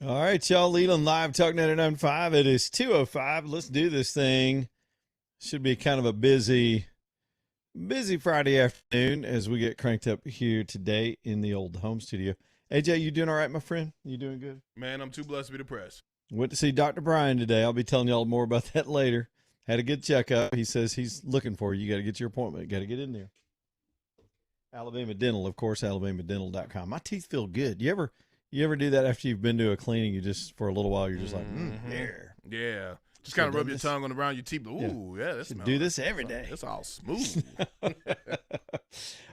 All right, y'all. Leland Live Talk 99.5. It is 2:05. Let's do this thing. Should be kind of a busy Friday afternoon as we get cranked up here today in the old home studio. AJ, you doing all right, my friend? You doing good? Man, I'm too blessed to be depressed. Went to see Dr. Brian today. I'll be telling y'all more about that later. Had a good checkup. He says he's looking for you. You got to get your appointment. Got to get in there. Alabama Dental, of course, alabamadental.com. My teeth feel good. You ever do that after you've been to a cleaning? You just for a little while, you're just like, there. Yeah. Just kind of rub your tongue on around your teeth. Ooh, yeah, that smells. Do this every day. It's all smooth. All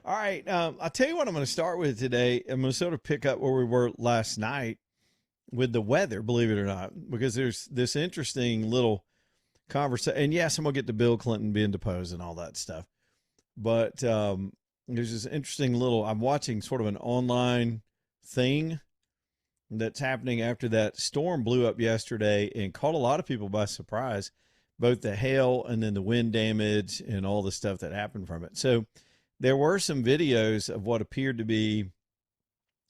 right. I'll tell you what I'm going to start with today. I'm going to sort of pick up where we were last night with the weather, believe it or not, because there's this interesting little conversation. And yes, I'm going to get to Bill Clinton being deposed and all that stuff. But there's this interesting little, I'm watching sort of an online thing that's happening after that storm blew up yesterday and caught a lot of people by surprise, both the hail and then the wind damage and all the stuff that happened from it. So there were some videos of what appeared to be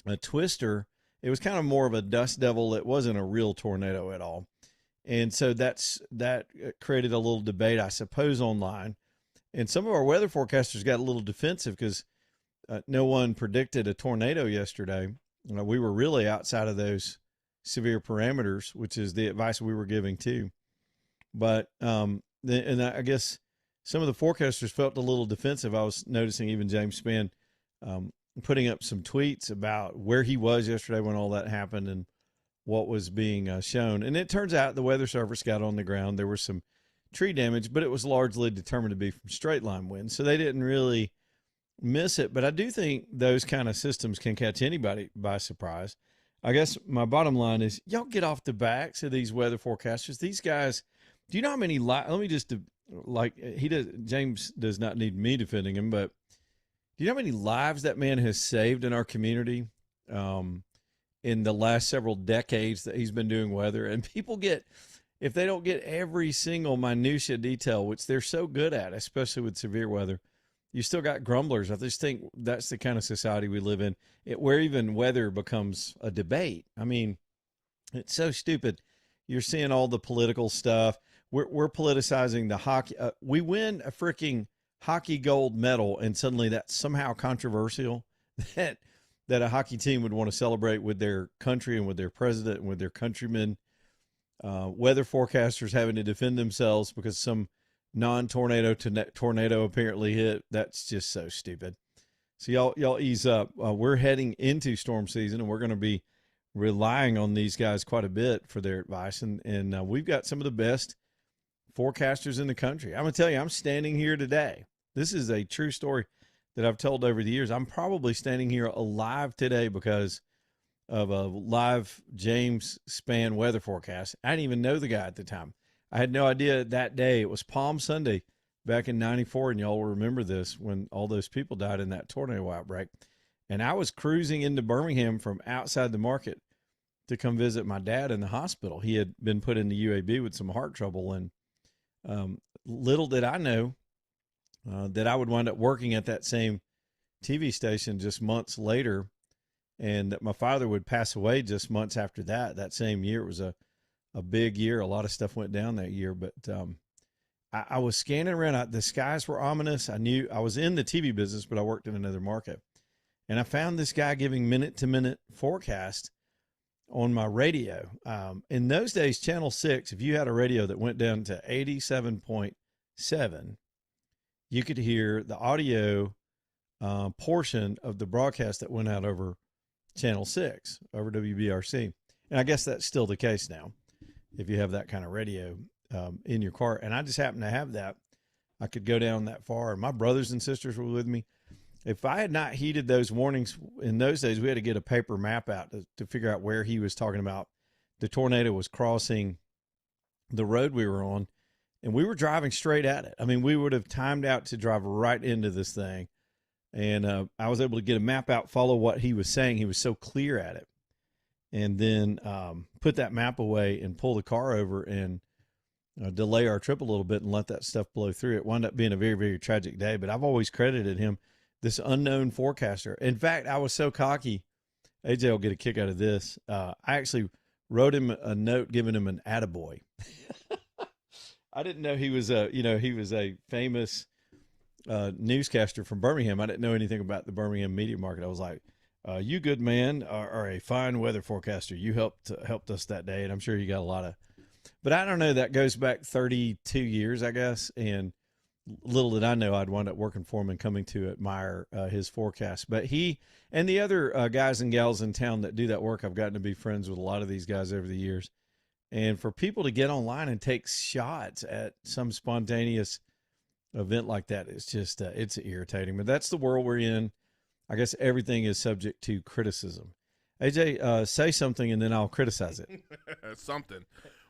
a twister. It was kind of more of a dust devil. It wasn't a real tornado at all. And so that created a little debate, I suppose, online. And some of our weather forecasters got a little defensive because no one predicted a tornado yesterday. We were really outside of those severe parameters, which is the advice we were giving too. But and I guess some of the forecasters felt a little defensive. I was noticing even James Spann putting up some tweets about where he was yesterday when all that happened and what was being shown. And it turns out the Weather Service got on the ground. There was some tree damage, but it was largely determined to be from straight line winds. So they didn't really miss it. But I do think those kind of systems can catch anybody by surprise. I guess my bottom line is y'all get off the backs of these weather forecasters. These guys, do you know how many let me just James does not need me defending him, but do you know how many lives that man has saved in our community in the last several decades that he's been doing weather? And people if they don't get every single minutia detail, which they're so good at, especially with severe weather, you still got grumblers. I just think that's the kind of society we live in, where even weather becomes a debate. I mean, it's so stupid. You're seeing all the political stuff. We're politicizing the hockey. We win a freaking hockey gold medal, and suddenly that's somehow controversial that a hockey team would want to celebrate with their country and with their president and with their countrymen. Weather forecasters having to defend themselves because some non-tornado tornado apparently hit. That's just so stupid. So y'all ease up. We're heading into storm season, and we're going to be relying on these guys quite a bit for their advice. And we've got some of the best forecasters in the country. I'm going to tell you, I'm standing here today. This is a true story that I've told over the years. I'm probably standing here alive today because of a live James Spann weather forecast. I didn't even know the guy at the time. I had no idea that day. It was Palm Sunday back in 94, and y'all will remember this when all those people died in that tornado outbreak. And I was cruising into Birmingham from outside the market to come visit my dad in the hospital. He had been put in the UAB with some heart trouble, and little did I know that I would wind up working at that same TV station just months later, and that my father would pass away just months after that same year. It was a big year. A lot of stuff went down that year, but I was scanning around. The skies were ominous. I knew I was in the TV business, but I worked in another market. And I found this guy giving minute-to-minute forecast on my radio. In those days, Channel 6, if you had a radio that went down to 87.7, you could hear the audio portion of the broadcast that went out over Channel 6, over WBRC. And I guess that's still the case now, if you have that kind of radio in your car. And I just happened to have that. I could go down that far. And my brothers and sisters were with me. If I had not heeded those warnings in those days, we had to get a paper map out to figure out where he was talking about. The tornado was crossing the road we were on, and we were driving straight at it. I mean, we would have timed out to drive right into this thing. And I was able to get a map out, follow what he was saying. He was so clear at it. And then put that map away and pull the car over and delay our trip a little bit and let that stuff blow through. It wound up being a very, very tragic day, but I've always credited him, this unknown forecaster. In fact, I was so cocky. AJ will get a kick out of this. I actually wrote him a note giving him an attaboy. I didn't know he was a famous newscaster from Birmingham. I didn't know anything about the Birmingham media market. I was like, you good man are a fine weather forecaster. You helped us that day, and I'm sure you got a lot of. But I don't know. That goes back 32 years, I guess, and little did I know I'd wind up working for him and coming to admire his forecast. But he and the other guys and gals in town that do that work, I've gotten to be friends with a lot of these guys over the years. And for people to get online and take shots at some spontaneous event like that, it's just it's irritating. But that's the world we're in. I guess everything is subject to criticism. AJ, say something and then I'll criticize it. Something.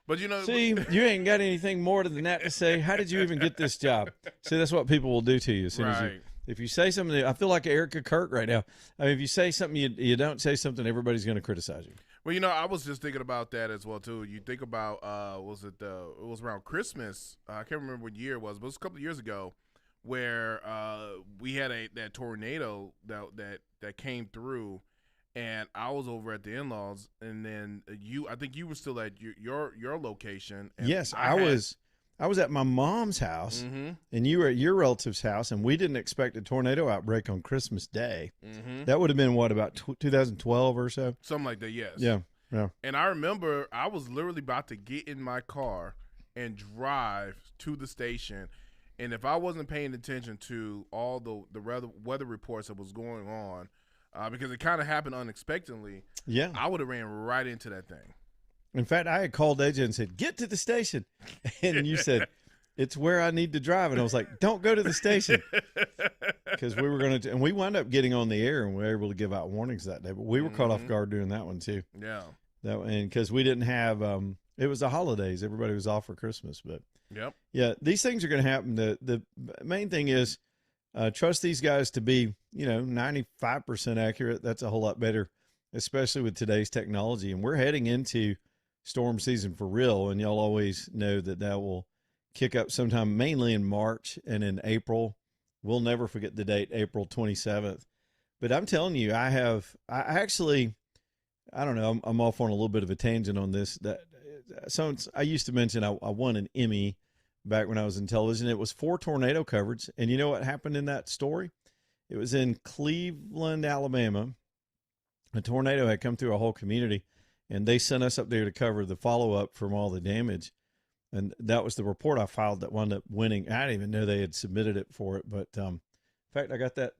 But see, you ain't got anything more than that to say. How did you even get this job? See, that's what people will do to you as soon as if you say something. I feel like Erica Kirk right now. I mean, if you say something, you don't say something, everybody's going to criticize you. Well, I was just thinking about that as well too. You think about it was around Christmas. I can't remember what year it was, but it was a couple of years ago where we had that tornado that came through. And I was over at the in-laws, and then I think you were still at your location. And yes, I was at my mom's house, and you were at your relative's house, and we didn't expect a tornado outbreak on Christmas Day. That would have been, about 2012 or so? Something like that, yes. Yeah. And I remember I was literally about to get in my car and drive to the station, and if I wasn't paying attention to all the weather reports that was going on, because it kind of happened unexpectedly. Yeah, I would have ran right into that thing. In fact, I had called AJ and said, "Get to the station," and you said, "It's where I need to drive." And I was like, "Don't go to the station," because we were going to. And we wound up getting on the air and we were able to give out warnings that day. But we were caught off guard doing that one too. Yeah, and because we didn't have. It was the holidays; everybody was off for Christmas. But yeah, these things are going to happen. The main thing is. Trust these guys to be, 95% accurate. That's a whole lot better, especially with today's technology. And we're heading into storm season for real. And y'all always know that will kick up sometime mainly in March and in April. We'll never forget the date, April 27th. But I'm telling you, I don't know, I'm off on a little bit of a tangent on this. I used to mention I won an Emmy back when I was in television. It was 4 tornado coverage. And you know what happened in that story? It was in Cleveland, Alabama. A tornado had come through a whole community, and they sent us up there to cover the follow-up from all the damage. And that was the report I filed that wound up winning. I didn't even know they had submitted it for it. But in fact, I got that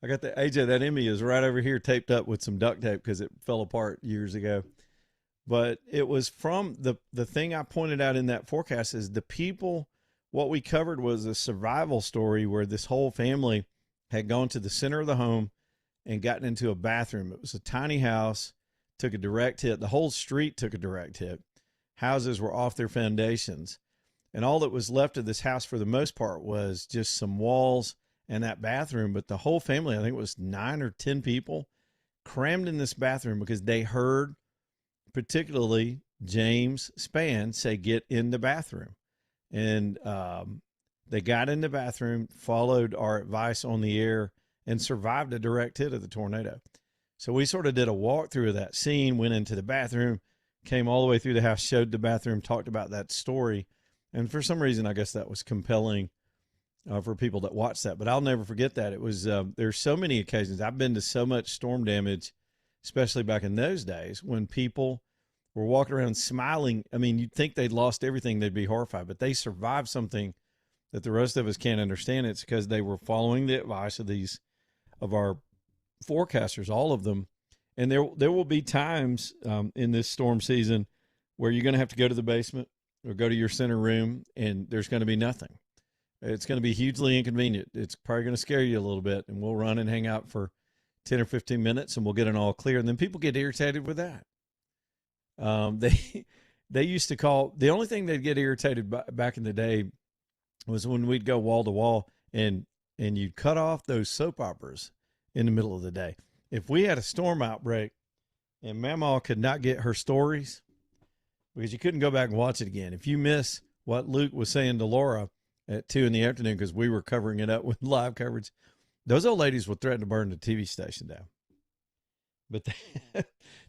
AJ, that Emmy is right over here taped up with some duct tape because it fell apart years ago. But it was from the thing I pointed out in that forecast is the people, what we covered was a survival story where this whole family had gone to the center of the home and gotten into a bathroom. It was a tiny house, took a direct hit. The whole street took a direct hit. Houses were off their foundations. And all that was left of this house for the most part was just some walls and that bathroom. But the whole family, I think it was 9 or 10 people, crammed in this bathroom because they heard particularly James Spann say, "Get in the bathroom." And they got in the bathroom, followed our advice on the air, and survived a direct hit of the tornado. So we sort of did a walkthrough of that scene, went into the bathroom, came all the way through the house, showed the bathroom, talked about that story. And for some reason, I guess that was compelling for people that watched that. But I'll never forget that. It was there's so many occasions. I've been to so much storm damage, especially back in those days when people were walking around smiling. I mean, you'd think they'd lost everything. They'd be horrified, but they survived something that the rest of us can't understand. It's because they were following the advice of our forecasters, all of them. And there will be times in this storm season where you're going to have to go to the basement or go to your center room and there's going to be nothing. It's going to be hugely inconvenient. It's probably going to scare you a little bit, and we'll run and hang out for 10 or 15 minutes and we'll get it all clear. And then people get irritated with that. They used to call, the only thing they'd get irritated back in the day was when we'd go wall to wall and you'd cut off those soap operas in the middle of the day. If we had a storm outbreak and Mamaw could not get her stories because you couldn't go back and watch it again. If you miss what Luke was saying to Laura at 2 p.m, because we were covering it up with live coverage, those old ladies would threaten to burn the TV station down. But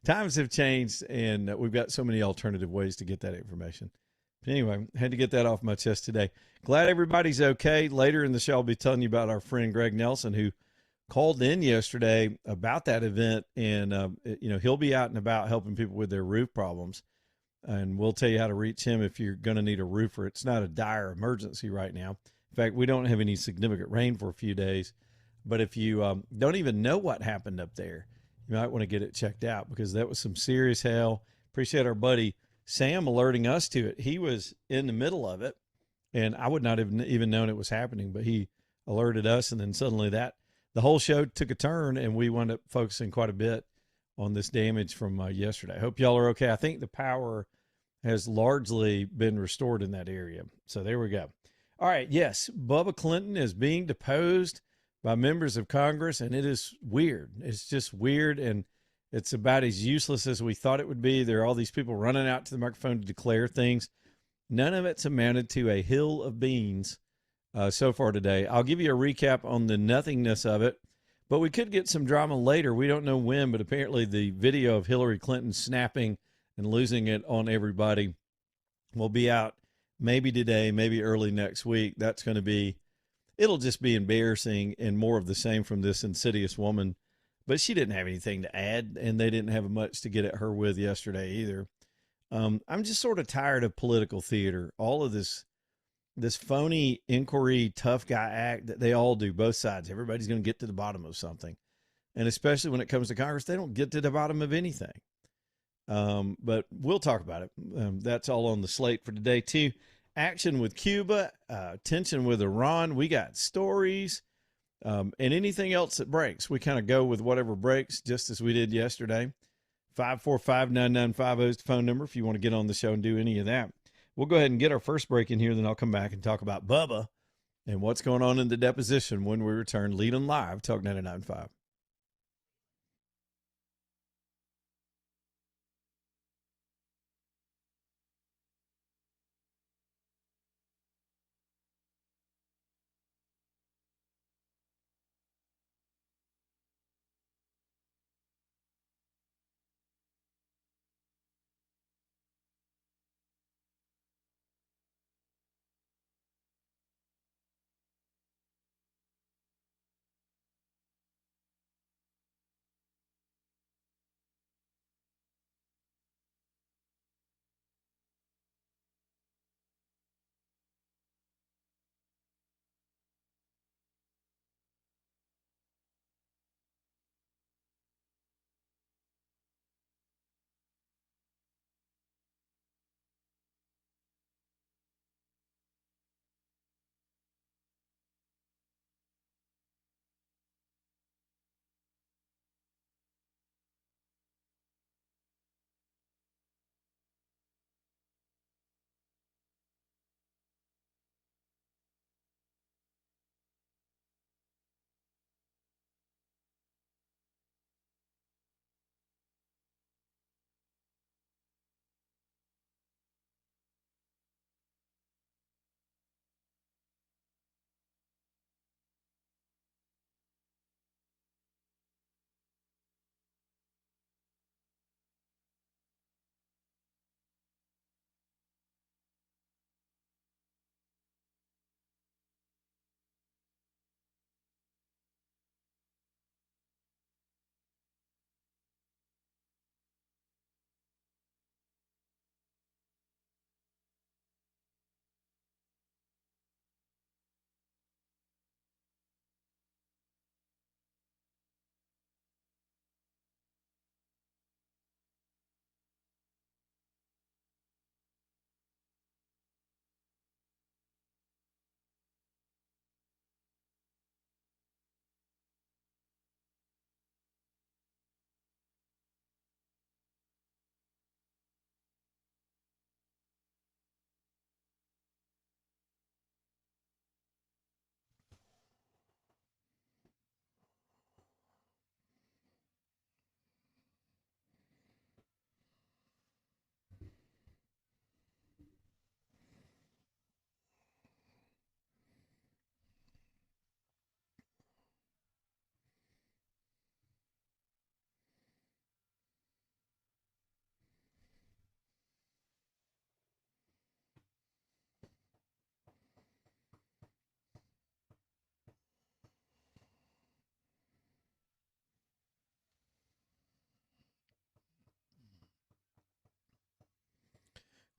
times have changed, and we've got so many alternative ways to get that information. But anyway, had to get that off my chest today. Glad everybody's okay. Later in the show, I'll be telling you about our friend Greg Nelson, who called in yesterday about that event, and he'll be out and about helping people with their roof problems. And we'll tell you how to reach him if you're going to need a roofer. It's not a dire emergency right now. In fact, we don't have any significant rain for a few days. But if you don't even know what happened up there, you might want to get it checked out because that was some serious hail. Appreciate our buddy Sam alerting us to it. He was in the middle of it, and I would not have even known it was happening, but he alerted us, and then suddenly the whole show took a turn, and we wound up focusing quite a bit on this damage from yesterday. I hope y'all are okay. I think the power has largely been restored in that area. So there we go. All right. Yes, Bubba Clinton is being deposed by members of Congress, and it is weird. It's just weird, and it's about as useless as we thought it would be. There are all these people running out to the microphone to declare things. None of it's amounted to a hill of beans so far today. I'll give you a recap on the nothingness of it, but we could get some drama later. We don't know when, but apparently the video of Hillary Clinton snapping and losing it on everybody will be out maybe today, maybe early next week. That's going to be, it'll just be embarrassing and more of the same from this insidious woman. But she didn't have anything to add, and they didn't have much to get at her with yesterday either. I'm just sort of tired of political theater. All of this phony inquiry, tough guy act that they all do, both sides. Everybody's going to get to the bottom of something. And especially when it comes to Congress, they don't get to the bottom of anything. But we'll talk about it. That's all on the slate for today, too. Action with Cuba, tension with Iran. We got stories, and anything else that breaks. We kind of go with whatever breaks, just as we did yesterday. 545-9950 is the phone number if you want to get on the show and do any of that. We'll go ahead and get our first break in here, then I'll come back and talk about Bubba and what's going on in the deposition when we return. Lead 'em live, Talk 99.5.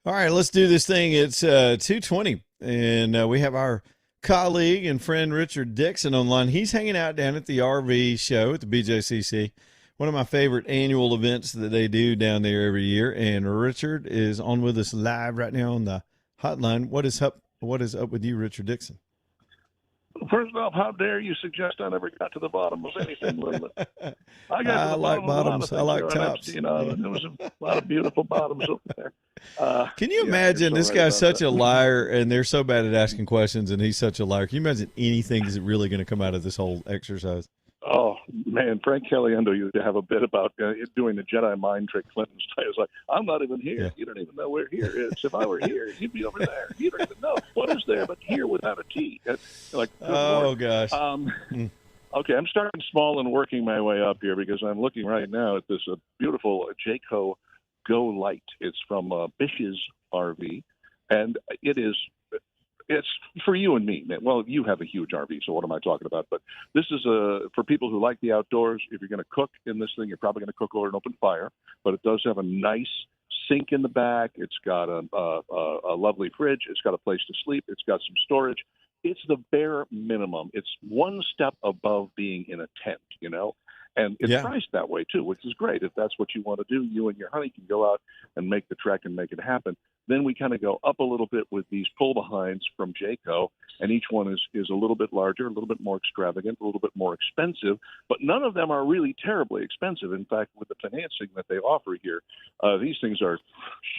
All right, let's do this thing. It's 2:20, and we have our colleague and friend Richard Dixon online. He's hanging out down at the RV show at the BJCC, one of my favorite annual events that they do down there every year. And Richard is on with us live right now on the hotline. What is up? What is up with you, Richard Dixon? First off, how dare you suggest I never got to the bottom of anything, Linda? I got to I the like bottom bottoms. of I a lot like of things tops. Epstein Island. There was a lot of beautiful bottoms over there. Can you yeah, imagine you're this so right guy's about such that. a liar, and they're so bad at asking questions, and he's such a liar? Can you imagine anything is really going to come out of this whole exercise? Oh, man, Frank Caliendo used to have a bit about doing the Jedi mind trick Clinton style. It's like, I'm not even here. Yeah. You don't even know where here is. If I were here, you'd be over there. You don't even know. What is there but here without a T? Like, good Oh, Lord. gosh. Okay, I'm starting small and working my way up here because I'm looking right now at this beautiful Jayco Go Light. It's from Bish's RV, and it's for you and me. Well, you have a huge RV, so what am I talking about? But this is for people who like the outdoors. If you're going to cook in this thing, you're probably going to cook over an open fire, but it does have a nice sink in the back. It's got a lovely fridge. It's got a place to sleep. It's got some storage. It's the bare minimum. It's one step above being in a tent, you know? And it's priced that way, too, which is great. If that's what you want to do, you and your honey can go out and make the trek and make it happen. Then we kind of go up a little bit with these pull-behinds from Jayco, and each one is a little bit larger, a little bit more extravagant, a little bit more expensive, but none of them are really terribly expensive. In fact, with the financing that they offer here, these things are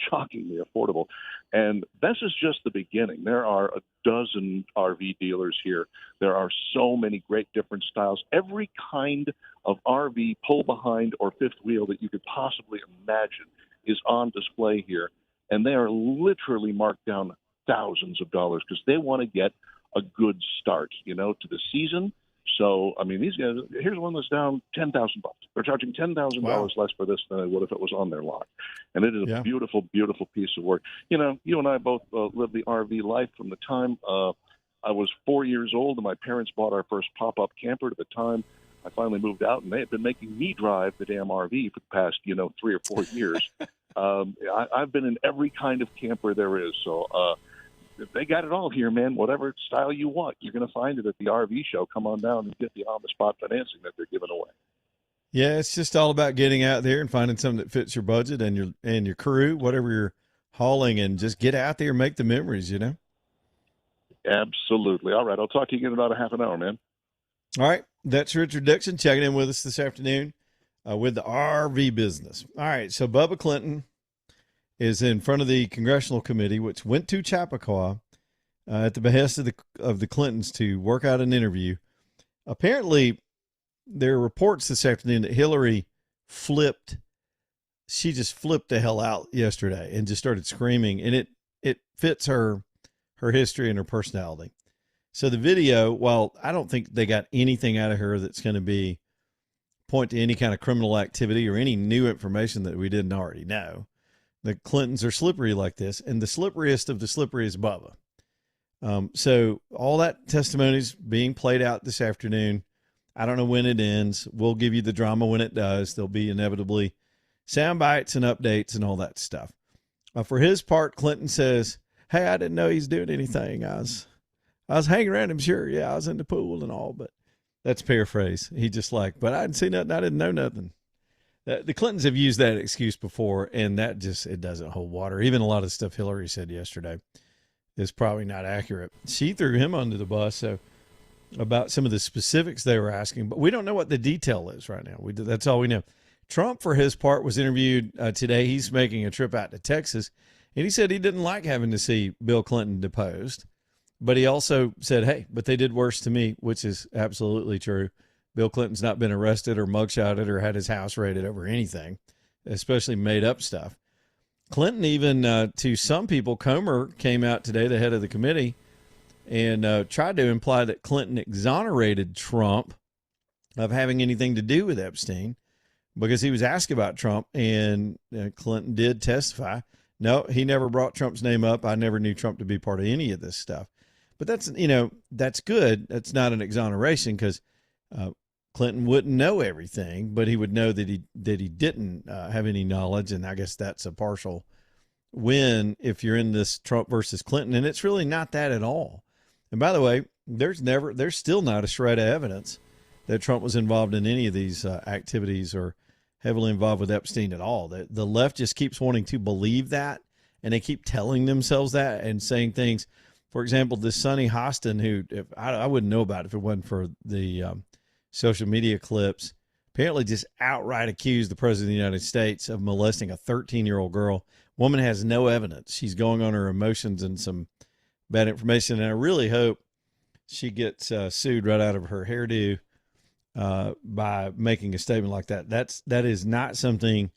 shockingly affordable. And this is just the beginning. There are a dozen RV dealers here. There are so many great different styles. Every kind of RV pull-behind or fifth wheel that you could possibly imagine is on display here. And they are literally marked down thousands of dollars because they want to get a good start, you know, to the season. So, I mean, these guys, here's one that's down $10,000. They're charging $10,000 less for this than they would if it was on their lot. And it is a beautiful, beautiful piece of work. You know, you and I both lived the RV life from the time I was 4 years old and my parents bought our first pop-up camper. To the time I finally moved out, and they had been making me drive the damn RV for the past, 3 or 4 years. I've been in every kind of camper there is. So they got it all here, man. Whatever style you want, you're going to find it at the RV show. Come on down and get the on-the-spot financing that they're giving away. Yeah, it's just all about getting out there and finding something that fits your budget and your crew, whatever you're hauling, and just get out there and make the memories, you know? Absolutely. All right, I'll talk to you again in about a half an hour, man. All right, that's Richard Dixon checking in with us this afternoon. With the RV business. All right, so Bubba Clinton is in front of the congressional committee, which went to Chappaqua at the behest of the Clintons to work out an interview. Apparently, there are reports this afternoon that Hillary she just flipped the hell out yesterday and just started screaming, and it fits her history and her personality. So the video, while I don't think they got anything out of her that's going to point to any kind of criminal activity or any new information that we didn't already know. The Clintons are slippery like this, and the slipperiest of the slippery is Bubba. So all that testimony is being played out this afternoon. I don't know when it ends. We'll give you the drama when it does. There'll be inevitably sound bites and updates and all that stuff. For his part, Clinton says, "Hey, I didn't know he's doing anything. I was hanging around him. Sure. Yeah, I was in the pool and all, but that's paraphrase. He just but I didn't see nothing. I didn't know nothing." The Clintons have used that excuse before, and that it doesn't hold water. Even a lot of stuff Hillary said yesterday is probably not accurate. She threw him under the bus about some of the specifics they were asking, but we don't know what the detail is right now. That's all we know. Trump, for his part, was interviewed today. He's making a trip out to Texas, and he said he didn't like having to see Bill Clinton deposed. But he also said, hey, but they did worse to me, which is absolutely true. Bill Clinton's not been arrested or mugshotted or had his house raided over anything, especially made up stuff. Clinton even, to some people, Comer came out today, the head of the committee, and tried to imply that Clinton exonerated Trump of having anything to do with Epstein because he was asked about Trump, and Clinton did testify. No, he never brought Trump's name up. I never knew Trump to be part of any of this stuff. But that's good. That's not an exoneration because Clinton wouldn't know everything, but he would know that he didn't have any knowledge, and I guess that's a partial win if you're in this Trump versus Clinton, and it's really not that at all. And by the way, there's still not a shred of evidence that Trump was involved in any of these activities or heavily involved with Epstein at all. The left just keeps wanting to believe that, and they keep telling themselves that and saying things. For example, this Sonny Hostin, who I wouldn't know about if it wasn't for the social media clips, apparently just outright accused the president of the United States of molesting a 13-year-old girl. Woman has no evidence. She's going on her emotions and some bad information, and I really hope she gets sued right out of her hairdo by making a statement like that. That is not something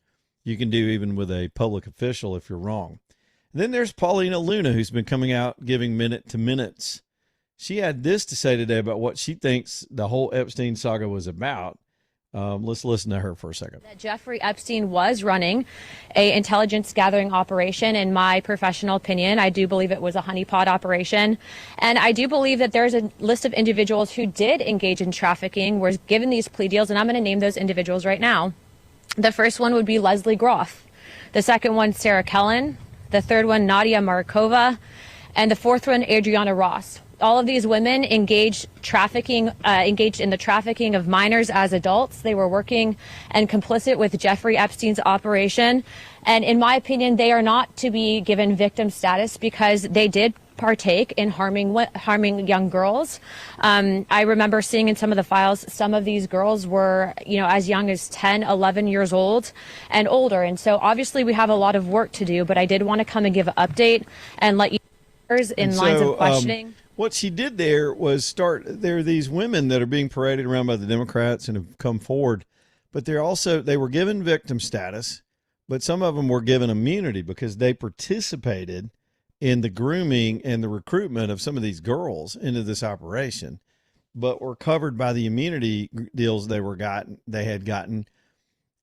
you can do even with a public official if you're wrong. And then there's Paulina Luna, who's been coming out giving minute to minutes. She had this to say today about what she thinks the whole Epstein saga was about. Let's listen to her for a second. That Jeffrey Epstein was running a intelligence gathering operation. In my professional opinion, I do believe it was a honeypot operation. And I do believe that there's a list of individuals who did engage in trafficking, were given these plea deals, and I'm going to name those individuals right now. The first one would be Leslie Groff. The second one, Sarah Kellen. The third one, Nadia Markova. And the fourth one, Adriana Ross. All of these women engaged in the trafficking of minors as adults. They were working and complicit with Jeffrey Epstein's operation. And in my opinion, they are not to be given victim status because they did partake in harming young girls. I remember seeing in some of the files, some of these girls were, as young as 10, 11 years old and older. And so obviously we have a lot of work to do, but I did want to come and give an update and let you in lines of questioning. What she did there was there are these women that are being paraded around by the Democrats and have come forward, but they were given victim status, but some of them were given immunity because they participated in the grooming and the recruitment of some of these girls into this operation, but were covered by the immunity deals they had gotten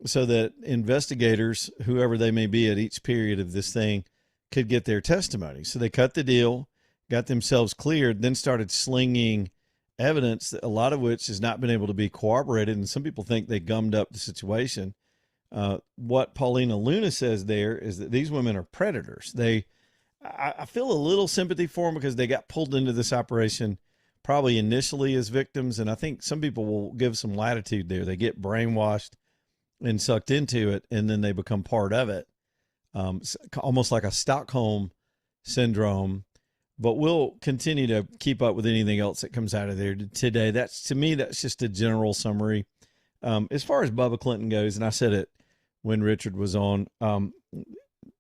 so that investigators, whoever they may be at each period of this thing, could get their testimony. So they cut the deal, got themselves cleared, then started slinging evidence, a lot of which has not been able to be corroborated. And some people think they gummed up the situation. What Paulina Luna says there is that these women are predators. I feel a little sympathy for them because they got pulled into this operation probably initially as victims. And I think some people will give some latitude there. They get brainwashed and sucked into it, and then they become part of it. Almost like a Stockholm syndrome. But we'll continue to keep up with anything else that comes out of there today. To me, that's just a general summary. As far as Bubba Clinton goes, and I said it when Richard was on,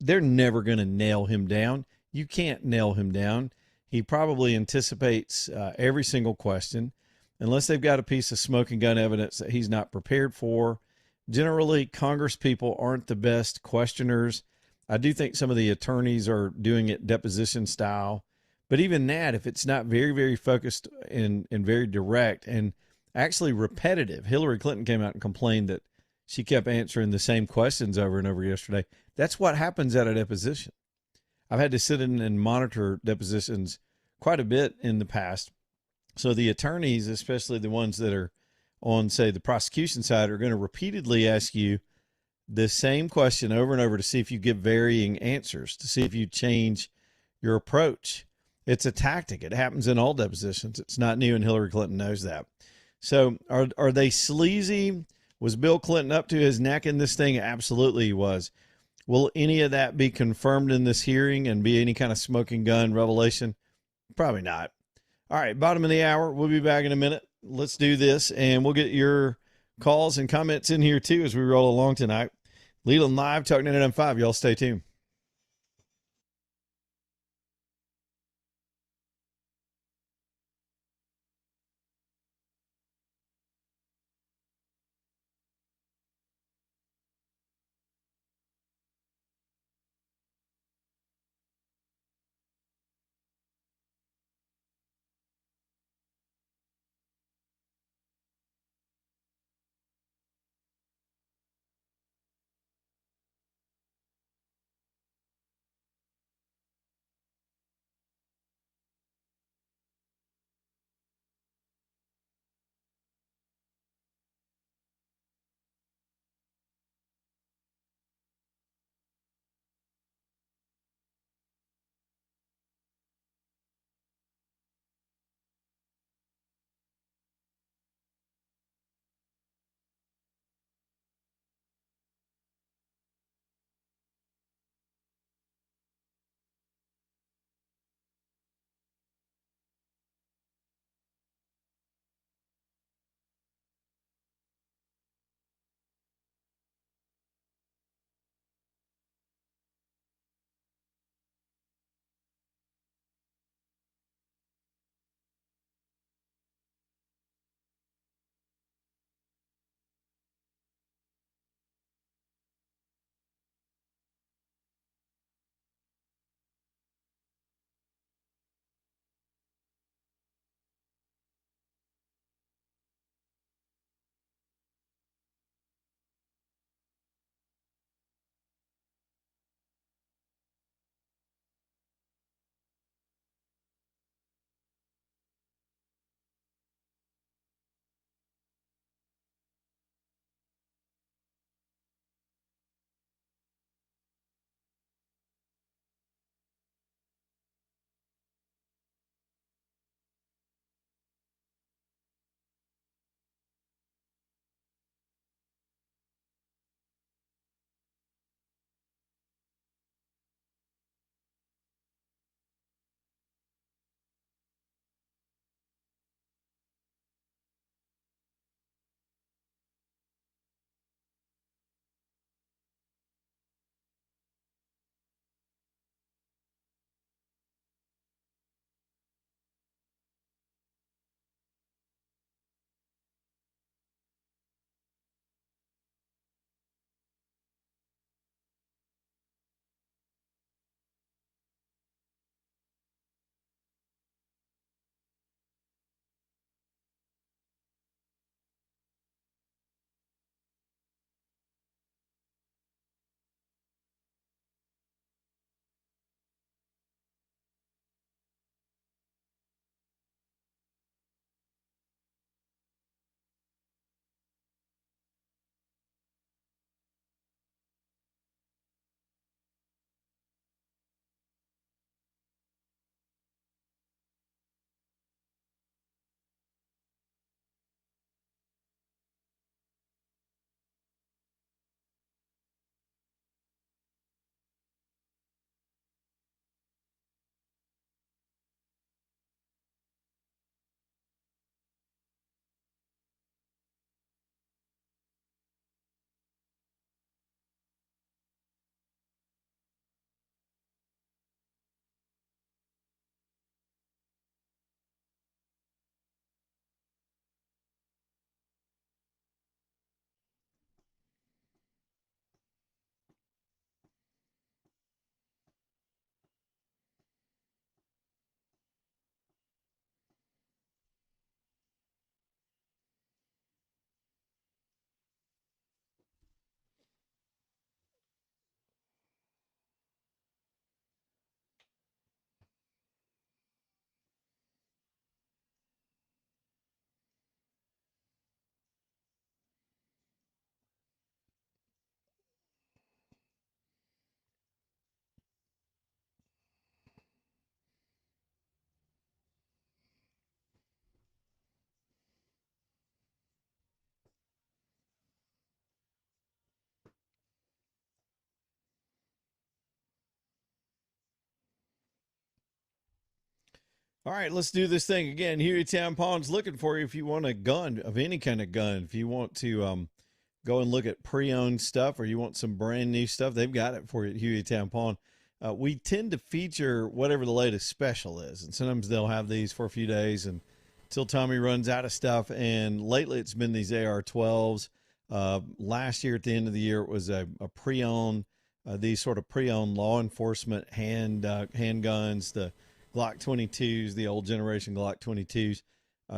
they're never going to nail him down. You can't nail him down. He probably anticipates every single question, unless they've got a piece of smoking gun evidence that he's not prepared for. Generally, Congress people aren't the best questioners. I do think some of the attorneys are doing it deposition style. But even that, if it's not very, very focused and very direct and actually repetitive, Hillary Clinton came out and complained that she kept answering the same questions over and over yesterday. That's what happens at a deposition. I've had to sit in and monitor depositions quite a bit in the past. So the attorneys, especially the ones that are on, say, the prosecution side, are going to repeatedly ask you the same question over and over to see if you give varying answers, to see if you change your approach. It's a tactic. It happens in all depositions. It's not new, and Hillary Clinton knows that. So are they sleazy? Was Bill Clinton up to his neck in this thing? Absolutely he was. Will any of that be confirmed in this hearing and be any kind of smoking gun revelation? Probably not. All right, bottom of the hour. We'll be back in a minute. Let's do this, and we'll get your calls and comments in here, too, as we roll along tonight. Leland Live, Talk 99.5. Y'all stay tuned. All right, let's do this thing again. Hueytown Pawn's looking for you if you want a gun of any kind of gun. If you want to go and look at pre-owned stuff or you want some brand new stuff, they've got it for you at Hueytown Pawn. We tend to feature whatever the latest special is, and sometimes they'll have these for a few days and until Tommy runs out of stuff. And lately it's been these AR-12s. Last year at the end of the year, it was a pre-owned, these sort of pre-owned law enforcement handguns, the Glock 22s, the old generation Glock 22s.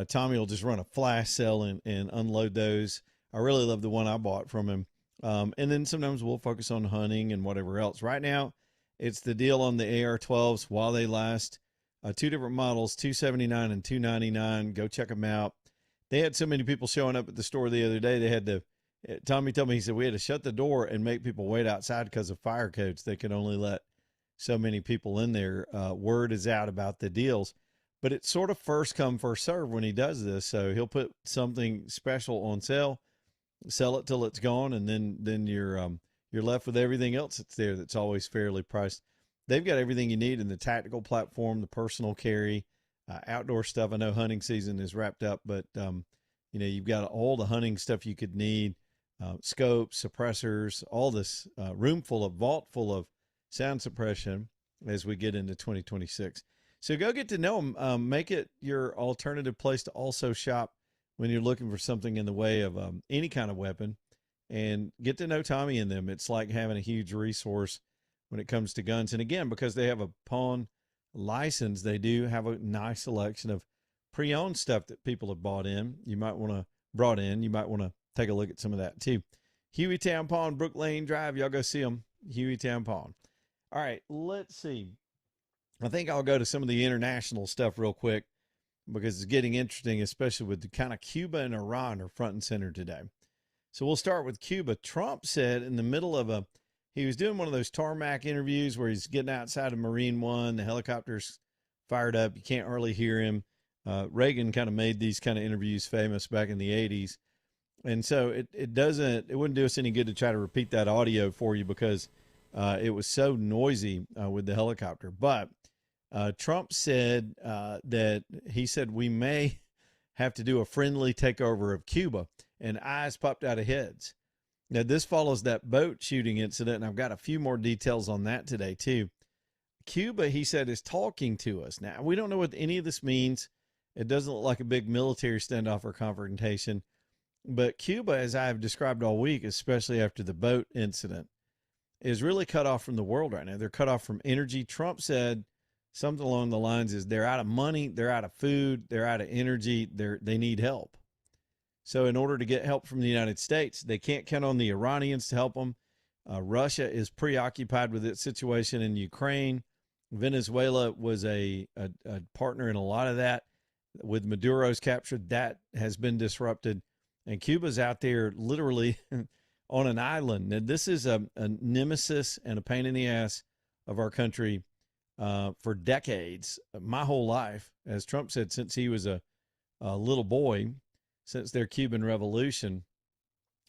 Tommy will just run a flash sale and unload those. I really love the one I bought from him. And then sometimes we'll focus on hunting and whatever else. Right now, it's the deal on the AR-12s while they last. Two different models, $279 and $299. Go check them out. They had so many people showing up at the store the other day. They had to, Tommy told me, he said, we had to shut the door and make people wait outside because of fire codes. They could only let so many people in there. Word is out about the deals, but it's sort of first come, first serve when he does this. So he'll put something special on sale, sell it till it's gone, and then you're left with everything else that's there that's always fairly priced. They've got everything you need in the tactical platform, the personal carry, outdoor stuff. I know hunting season is wrapped up, but you've got all the hunting stuff you could need, scopes, suppressors, all this vault full of sound suppression as we get into 2026. So go get to know them. Make it your alternative place to also shop when you're looking for something in the way of any kind of weapon, and get to know Tommy and them. It's like having a huge resource when it comes to guns. And again, because they have a pawn license, they do have a nice selection of pre-owned stuff that people have brought in. You might want to take a look at some of that too. Hueytown Pawn, Brook Lane Drive. Y'all go see them. Hueytown Pawn. All right, let's see. I think I'll go to some of the international stuff real quick because it's getting interesting, especially with the kind of Cuba and Iran are front and center today. So we'll start with Cuba. Trump said in the middle of he was doing one of those tarmac interviews where he's getting outside of Marine One, the helicopter's fired up, you can't hardly hear him. Reagan kind of made these kind of interviews famous back in the 80s. And so it wouldn't do us any good to try to repeat that audio for you because it was so noisy with the helicopter. But Trump said that he said we may have to do a friendly takeover of Cuba, and eyes popped out of heads. Now, this follows that boat shooting incident, and I've got a few more details on that today, too. Cuba, he said, is talking to us. Now, we don't know what any of this means. It doesn't look like a big military standoff or confrontation. But Cuba, as I've described all week, especially after the boat incident, is really cut off from the world right now. They're cut off from energy. Trump said something along the lines is they're out of money, they're out of food, they're out of energy, they need help. So in order to get help from the United States, they can't count on the Iranians to help them. Russia is preoccupied with its situation in Ukraine. Venezuela was a partner in a lot of that. With Maduro's capture, that has been disrupted. And Cuba's out there literally on an island. Now, this is a nemesis and a pain in the ass of our country for decades, my whole life, as Trump said, since he was a little boy, since their Cuban Revolution.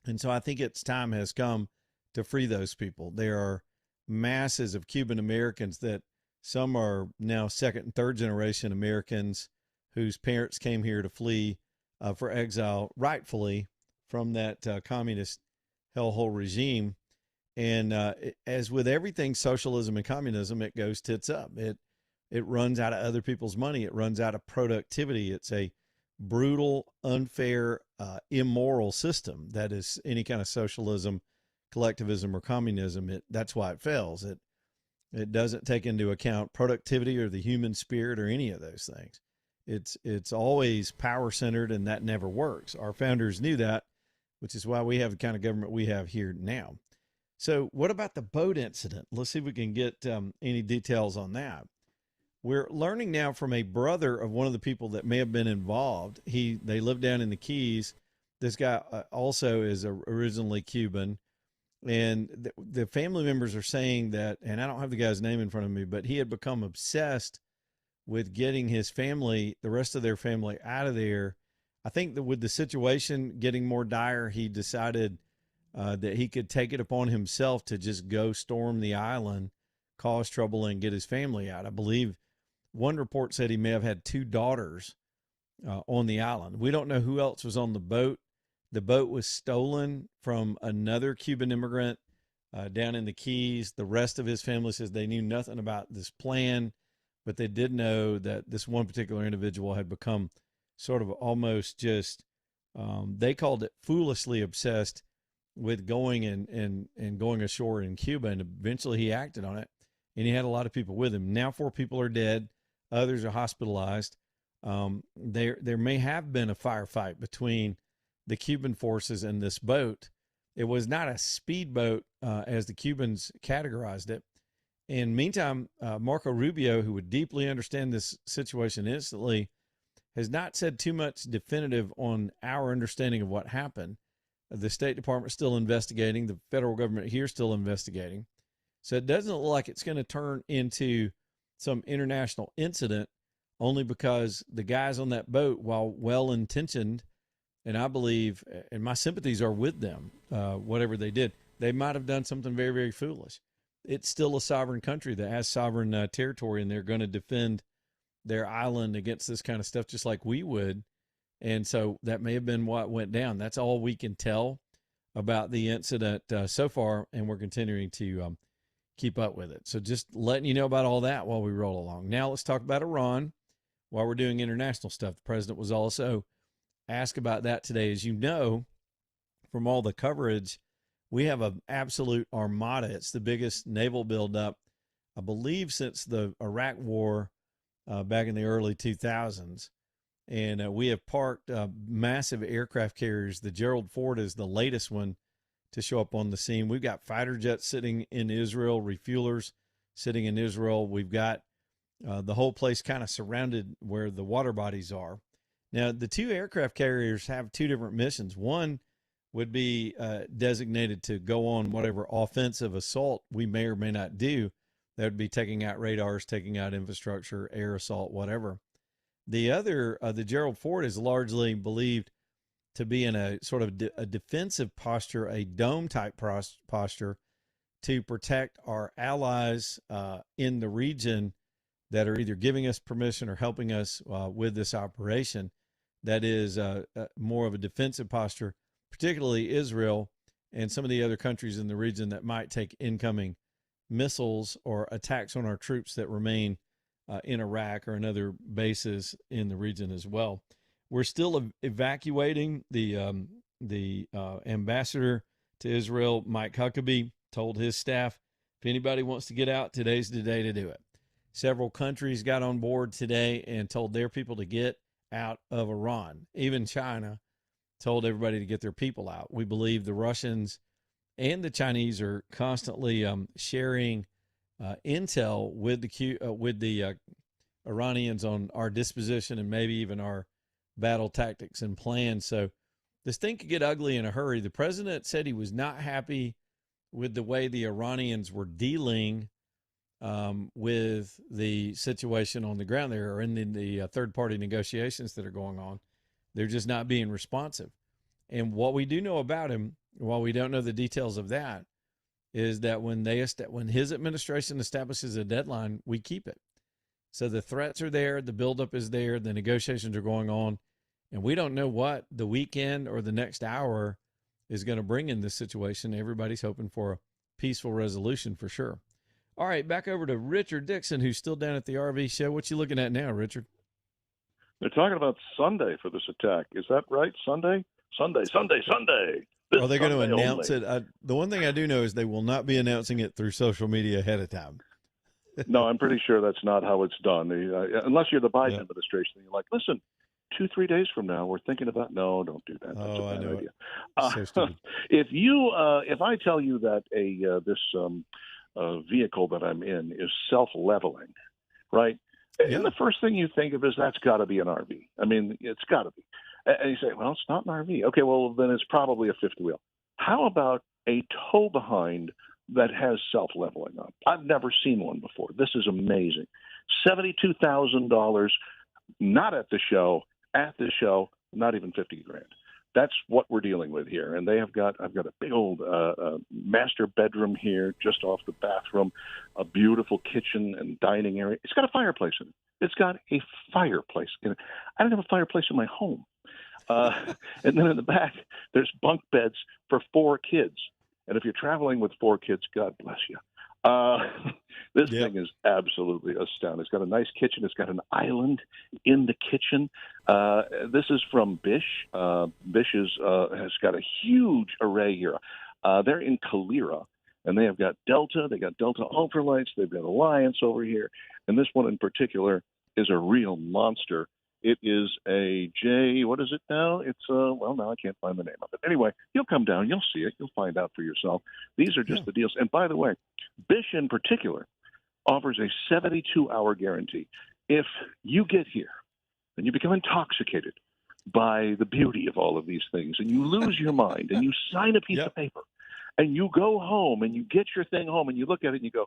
And so I think its time has come to free those people. There are masses of Cuban Americans that some are now second and third generation Americans whose parents came here to flee for exile, rightfully, from that communist hellhole regime. And as with everything socialism and communism, it goes tits up. It runs out of other people's money. It runs out of productivity. It's a brutal, unfair, immoral system that is any kind of socialism, collectivism, or communism. That's why it fails. It doesn't take into account productivity or the human spirit or any of those things. It's always power centered, and that never works. Our founders knew that, which is why we have the kind of government we have here now. So what about the boat incident? Let's see if we can get any details on that. We're learning now from a brother of one of the people that may have been involved. They live down in the Keys. This guy also is originally Cuban. And the family members are saying that, and I don't have the guy's name in front of me, but he had become obsessed with getting his family, the rest of their family, out of there. I think that with the situation getting more dire, he decided that he could take it upon himself to just go storm the island, cause trouble, and get his family out. I believe One report said he may have had two daughters on the island. We don't know who else was on the boat. The boat was stolen from another Cuban immigrant down in the Keys. The rest of his family says they knew nothing about this plan, but they did know that this one particular individual had become sort of almost just, they called it foolishly obsessed with going and going ashore in Cuba. And eventually he acted on it, and he had a lot of people with him. Now 4 people are dead. Others are hospitalized. There may have been a firefight between the Cuban forces and this boat. It was not a speedboat as the Cubans categorized it. In the meantime, Marco Rubio, who would deeply understand this situation instantly, has not said too much definitive on our understanding of what happened. The State Department still investigating. The federal government here still investigating. So it doesn't look like it's going to turn into some international incident, only because the guys on that boat, while well-intentioned, and I believe, and my sympathies are with them, whatever they did, they might have done something very, very foolish. It's still a sovereign country that has sovereign territory, and they're going to defend their island against this kind of stuff just like we would. And so that may have been what went down. That's all we can tell about the incident so far, and we're continuing to keep up with it. So just letting you know about all that while we roll along. Now let's talk about Iran while we're doing international stuff. The president was also asked about that today. As you know, from all the coverage, we have an absolute armada. It's the biggest naval buildup, I believe, since the Iraq War back in the early 2000s. And we have parked massive aircraft carriers. The Gerald Ford is the latest one to show up on the scene. We've got fighter jets sitting in Israel, refuelers sitting in Israel. We've got the whole place kind of surrounded where the water bodies are. Now, the 2 aircraft carriers have 2 different missions. One would be designated to go on whatever offensive assault we may or may not do. That would be taking out radars, taking out infrastructure, air assault, whatever. The other, the Gerald Ford, is largely believed to be in a sort of a defensive posture, a dome-type posture, to protect our allies in the region that are either giving us permission or helping us with this operation. That is more of a defensive posture, particularly Israel and some of the other countries in the region that might take incoming missiles or attacks on our troops that remain in Iraq or in other bases in the region as well. We're still evacuating. The ambassador to Israel, Mike Huckabee, told his staff, if anybody wants to get out, today's the day to do it. Several countries got on board today and told their people to get out of Iran. Even China told everybody to get their people out. We believe the Russians and the Chinese are constantly sharing intel with the Iranians on our disposition and maybe even our battle tactics and plans. So this thing could get ugly in a hurry. The president said he was not happy with the way the Iranians were dealing with the situation on the ground there, or in the third-party negotiations that are going on. They're just not being responsive. And what we do know about him, while we don't know the details of that, is that when his administration establishes a deadline, we keep it. So the threats are there, the buildup is there, the negotiations are going on, and we don't know what the weekend or the next hour is going to bring in this situation. Everybody's hoping for a peaceful resolution for sure. All right, back over to Richard Dixon, who's still down at the RV show. What you looking at now, Richard? They're talking about Sunday for this attack. Is that right? Sunday? Sunday. Are they going to announce it? The one thing I do know is they will not be announcing it through social media ahead of time. No, I'm pretty sure that's not how it's done. Unless you're the Biden administration, you're like, listen, 2-3 days from now, we're thinking about. No, don't do that. That's a bad idea. So If I tell you that this vehicle that I'm in is self-leveling, right? Yeah. And the first thing you think of is that's got to be an RV. I mean, it's got to be. And you say, well, it's not an RV. Okay, well, then it's probably a fifth wheel. How about a tow behind that has self-leveling on? I've never seen one before. This is amazing. $72,000, not at the show. At the show, not even $50,000. That's what we're dealing with here. And I've got a big old master bedroom here just off the bathroom, a beautiful kitchen and dining area. It's got a fireplace in it. It's got a fireplace in it. I don't have a fireplace in my home. And then in the back, there's bunk beds for 4 kids. And if you're traveling with 4 kids, God bless you. This Yep. thing is absolutely astounding. It's got a nice kitchen. It's got an island in the kitchen. This is from Bish. Bish has got a huge array here. They're in Calera, and they have got Delta. They got Delta Ultralights. They've got Alliance over here. And this one in particular is a real monster. It is a J. What is it now? It's well, now I can't find the name of it. Anyway, you'll come down, you'll see it, you'll find out for yourself. These are just the deals. And by the way, Bish in particular offers a 72-hour guarantee. If you get here and you become intoxicated by the beauty of all of these things, and you lose your mind, and you sign a piece of paper, and you go home and you get your thing home, and you look at it and you go,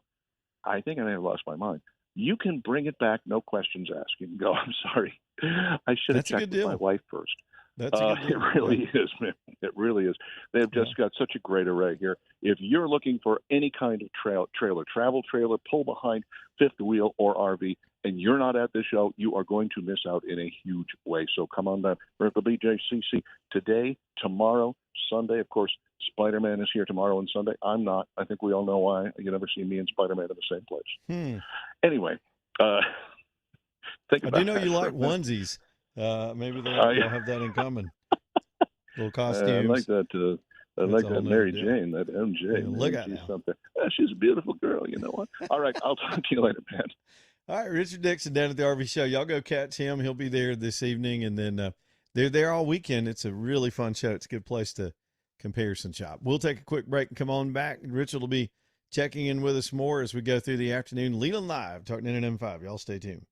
I think I may have lost my mind. You can bring it back, no questions asked. You can go, I'm sorry. I should have checked with my wife first. That's a good deal. It really is, man. It really is. They've just got such a great array here. If you're looking for any kind of trailer, travel trailer, pull behind, fifth wheel, or RV, and you're not at this show, you are going to miss out in a huge way. So come on down. We're at the BJCC today, tomorrow, Sunday. Of course, Spider-Man is here tomorrow and Sunday. I'm not. I think we all know why. You never see me and Spider-Man in the same place. Anyway, think about I do know that you for like a minute. onesies. Maybe they'll have that in common. Little costumes. I like that. I like that Mary deal. Jane, that MJ. Yeah, look at she's now. something. She's a beautiful girl. You know what? All right, I'll talk to you later, man. All right, Richard Dixon down at the RV show. Y'all go catch him. He'll be there this evening, and then they're there all weekend. It's a really fun show. It's a good place to comparison shop. We'll take a quick break and come on back. Richard will be checking in with us more as we go through the afternoon. Leland Live, talking NM5. Y'all stay tuned.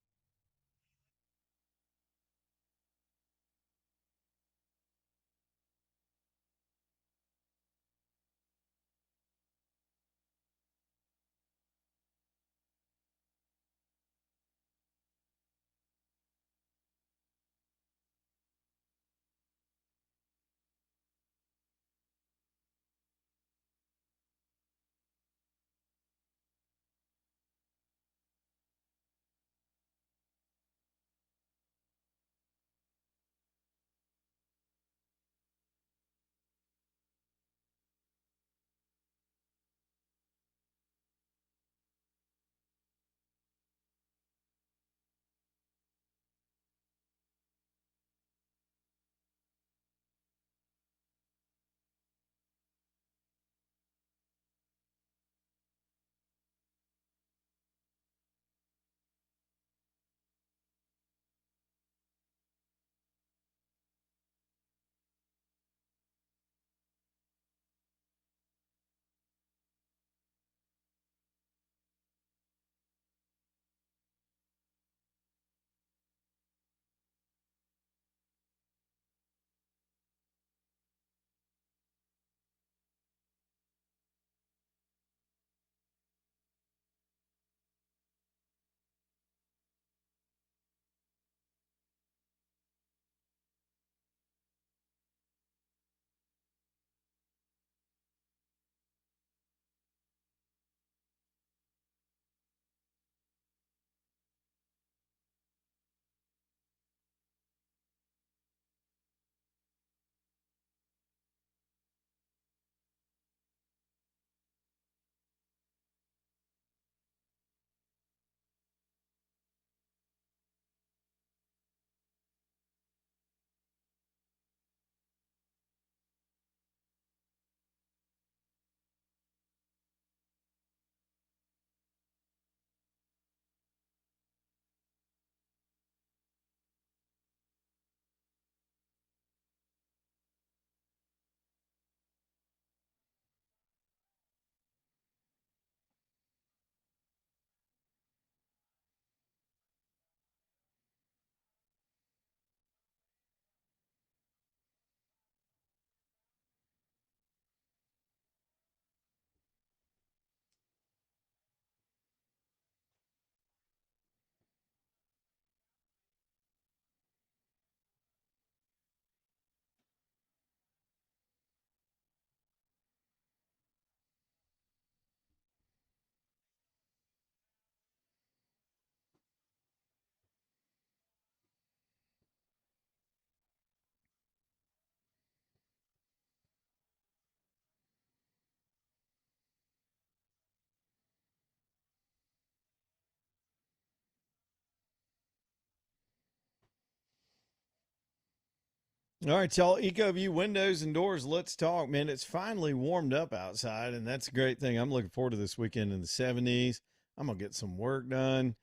All right, y'all. EcoView windows and doors. Let's talk, man. It's finally warmed up outside, and that's a great thing. I'm looking forward to this weekend in the 70s. I'm gonna get some work done.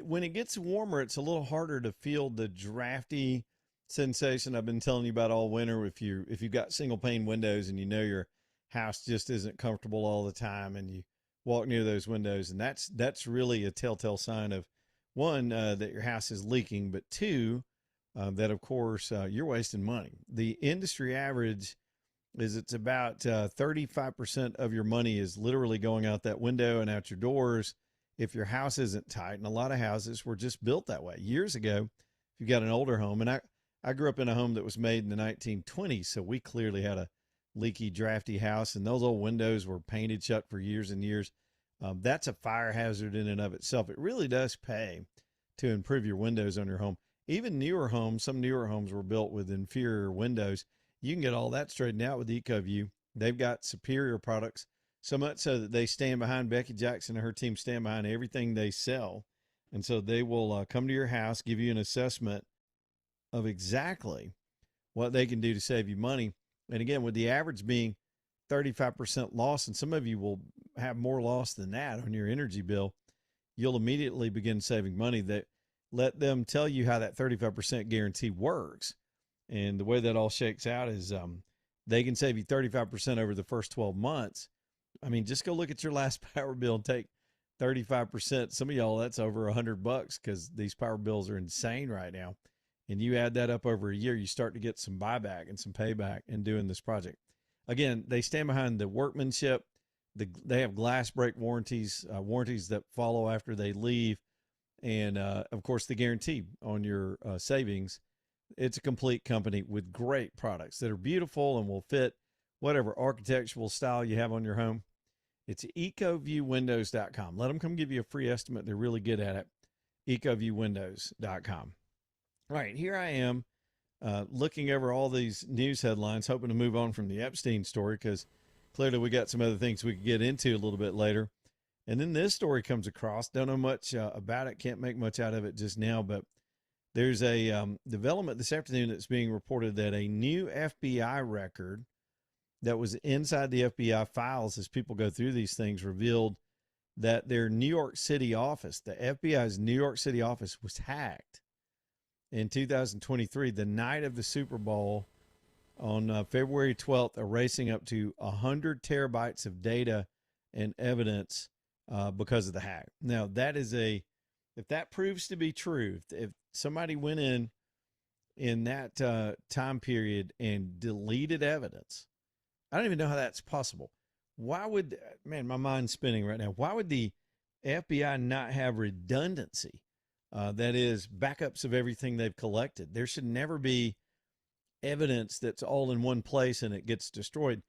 When it gets warmer, it's a little harder to feel the drafty sensation I've been telling you about all winter. If you've got single pane windows and you know your house just isn't comfortable all the time, and you walk near those windows, and that's really a telltale sign of one, that your house is leaking, but two, that of course you're wasting money. The industry average is it's about 35% of your money is literally going out that window and out your doors if your house isn't tight. And a lot of houses were just built that way years ago. If you've got an older home, and I grew up in a home that was made in the 1920s, so we clearly had a leaky, drafty house, and those old windows were painted shut for years and years. That's a fire hazard in and of itself. It really does pay to improve your windows on your home. Even newer homes, some newer homes were built with inferior windows. You can get all that straightened out with EcoView. They've got superior products, so much so that they stand behind Becky Jackson and her team, stand behind everything they sell. And so they will come to your house, give you an assessment of exactly what they can do to save you money. And again, with the average being 35% loss, and some of you will have more loss than that on your energy bill, you'll immediately begin saving money. That let them tell you how that 35% guarantee works. And the way that all shakes out is they can save you 35% over the first 12 months. I mean, just go look at your last power bill and take 35%. Some of y'all, that's over $100 because these power bills are insane right now. And you add that up over a year, you start to get some buyback and some payback in doing this project. Again, they stand behind the workmanship. They have glass break warranties, warranties that follow after they leave. And, of course, the guarantee on your savings. It's a complete company with great products that are beautiful and will fit whatever architectural style you have on your home. It's ecoviewwindows.com. Let them come give you a free estimate. They're really good at it. ecoviewwindows.com. All right, here I am looking over all these news headlines, hoping to move on from the Epstein story because clearly we got some other things we could get into a little bit later. And then this story comes across. Don't know much about it. Can't make much out of it just now, but there's a development this afternoon that's being reported that a new FBI record that was inside the FBI files as people go through these things revealed that their New York City office, the FBI's New York City office, was hacked in 2023, the night of the Super Bowl on February 12th, erasing up to 100 terabytes of data and evidence because of the hack. Now, that is if that proves to be true, if somebody went in that time period and deleted evidence, I don't even know how that's possible. Why would, man, my mind's spinning right now. Why would the FBI not have redundancy? That is backups of everything they've collected. There should never be evidence that's all in one place and it gets destroyed.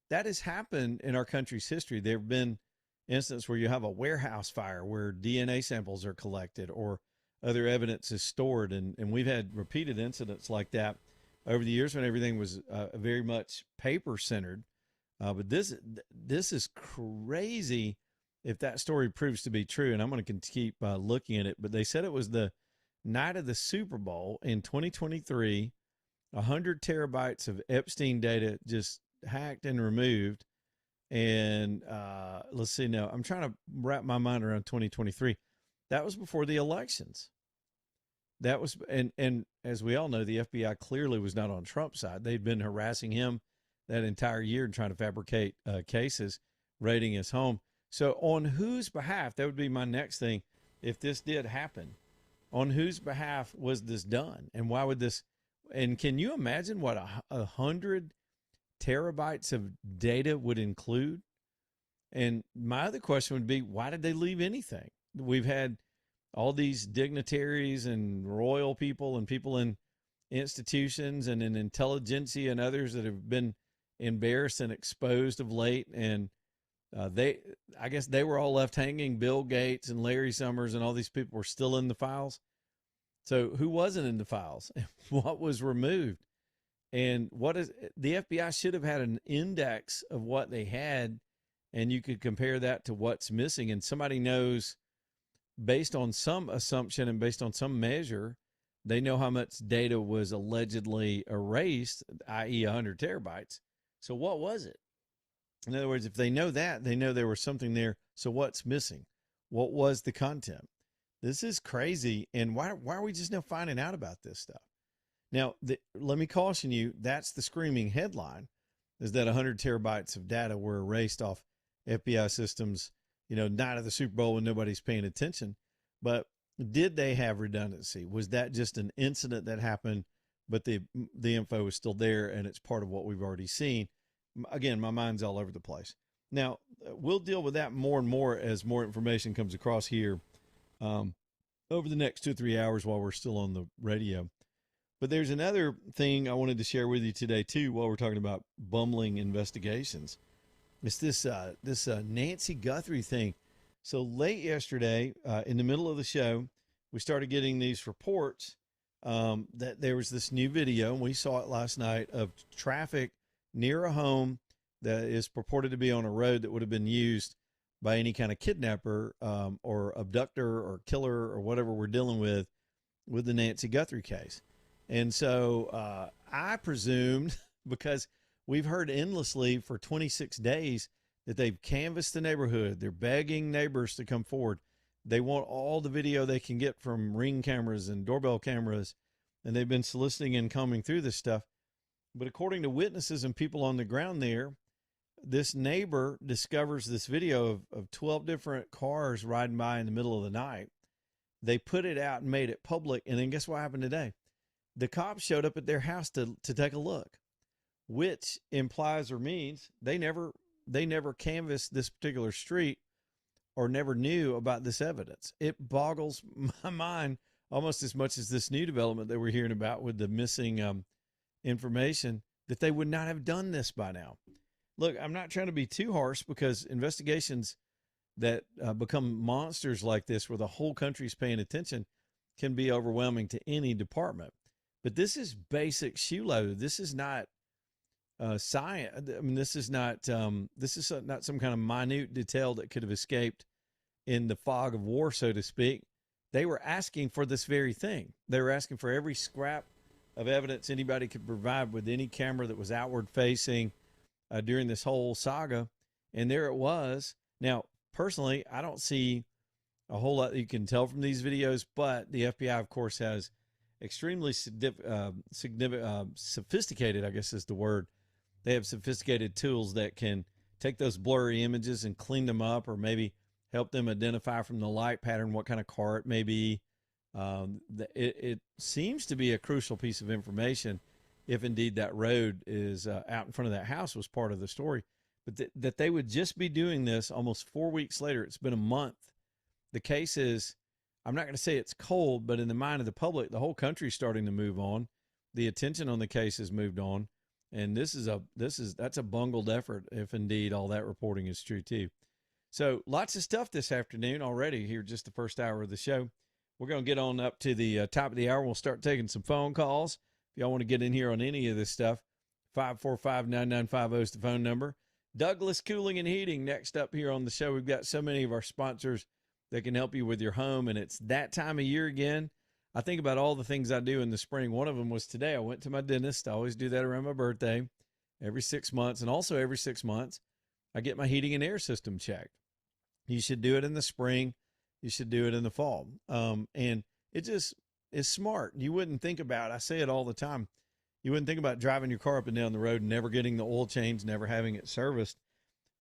That has happened in our country's history. There have been instances where you have a warehouse fire where DNA samples are collected or other evidence is stored. And we've had repeated incidents like that over the years when everything was very much paper centered. But this is crazy if that story proves to be true. And I'm going to keep looking at it. But they said it was the night of the Super Bowl in 2023, 100 terabytes of Epstein data just hacked and removed. And let's see now, I'm trying to wrap my mind around 2023. That was before the elections. That was, and as we all know, the FBI clearly was not on Trump's side. They'd been harassing him that entire year and trying to fabricate cases, raiding his home. So on whose behalf, that would be my next thing, if this did happen, on whose behalf was this done? And why would this, and can you imagine what 100 terabytes of data would include? And my other question would be, why did they leave anything? We've had all these dignitaries and royal people and people in institutions and in intelligentsia and others that have been embarrassed and exposed of late. And I guess they were all left hanging. Bill Gates and Larry Summers and all these people were still in the files. So who wasn't in the files? What was removed? And what is the FBI should have had an index of what they had, and you could compare that to what's missing. And somebody knows, based on some assumption and based on some measure, They know how much data was allegedly erased, i.e., 100 terabytes. So what was it? In other words, if they know that, they know there was something there. So what's missing? What was the content? This is crazy. And why are we just now finding out about this stuff? Now, let me caution you, that's the screaming headline, is that 100 terabytes of data were erased off FBI systems, night of the Super Bowl when nobody's paying attention. But did they have redundancy? Was that just an incident that happened, but the info is still there and it's part of what we've already seen? Again, my mind's all over the place. Now, we'll deal with that more and more as more information comes across here over the next 2 or 3 hours while we're still on the radio. But there's another thing I wanted to share with you today, too, while we're talking about bumbling investigations. It's this Nancy Guthrie thing. So late yesterday, in the middle of the show, we started getting these reports that there was this new video, and we saw it last night, of traffic near a home that is purported to be on a road that would have been used by any kind of kidnapper or abductor or killer or whatever we're dealing with the Nancy Guthrie case. And so I presumed, because we've heard endlessly for 26 days that they've canvassed the neighborhood. They're begging neighbors to come forward. They want all the video they can get from Ring cameras and doorbell cameras, and they've been soliciting and combing through this stuff. But according to witnesses and people on the ground there, this neighbor discovers this video of 12 different cars riding by in the middle of the night. They put it out and made it public, and then guess what happened today? The cops showed up at their house to take a look, which implies or means they never canvassed this particular street or never knew about this evidence. It boggles my mind almost as much as this new development that we're hearing about with the missing information, that they would not have done this by now. Look, I'm not trying to be too harsh, because investigations that become monsters like this, where the whole country's paying attention, can be overwhelming to any department. But this is basic shoe leather. This is not science. I mean, this is not some kind of minute detail that could have escaped in the fog of war, so to speak. They were asking for this very thing. They were asking for every scrap of evidence anybody could provide with any camera that was outward facing during this whole saga. And there it was. Now, personally, I don't see a whole lot that you can tell from these videos, but the FBI, of course, has extremely sophisticated, I guess is the word. They have sophisticated tools that can take those blurry images and clean them up, or maybe help them identify from the light pattern what kind of car it may be. It seems to be a crucial piece of information, if indeed that road is out in front of that house was part of the story. But that they would just be doing this almost 4 weeks later. It's been a month. The case is, I'm not going to say it's cold, but in the mind of the public, the whole country's starting to move on. The attention on the case has moved on. And that's a bungled effort, if indeed all that reporting is true too. So lots of stuff this afternoon already here, just the first hour of the show. We're going to get on up to the top of the hour. We'll start taking some phone calls. If y'all want to get in here on any of this stuff, 545-9950 is the phone number. Douglas Cooling and Heating next up here on the show. We've got so many of our sponsors that can help you with your home, and it's that time of year again. I think about all the things I do in the spring. One of them was today. I went to my dentist. I always do that around my birthday, every 6 months. And also every 6 months, I get my heating and air system checked. You should do it in the spring. You should do it in the fall. And it just is smart. You wouldn't think about, I say it all the time, you wouldn't think about driving your car up and down the road and never getting the oil change, never having it serviced.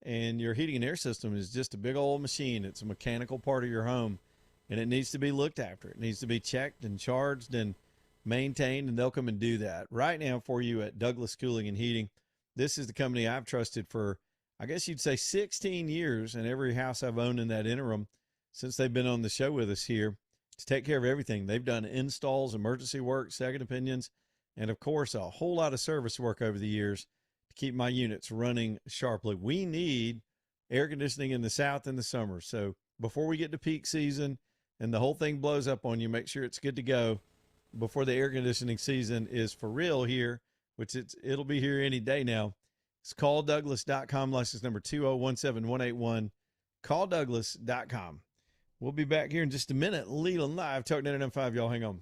And your heating and air system is just a big old machine. It's a mechanical part of your home, and it needs to be looked after. It needs to be checked and charged and maintained, and they'll come and do that right now for you at Douglas Cooling and Heating. This is the company I've trusted for, I guess you'd say, 16 years, and every house I've owned in that interim since they've been on the show with us here to take care of everything. They've done installs, emergency work, second opinions, and, of course, a whole lot of service work over the years to keep my units running sharply. We need air conditioning in the South in the summer. So before we get to peak season and the whole thing blows up on you, make sure it's good to go before the air conditioning season is for real here, which it'll be here any day now. It's calldouglas.com, license number 2017181, calldouglas.com. We'll be back here in just a minute. Leland Live, Talk 99.5. Y'all hang on.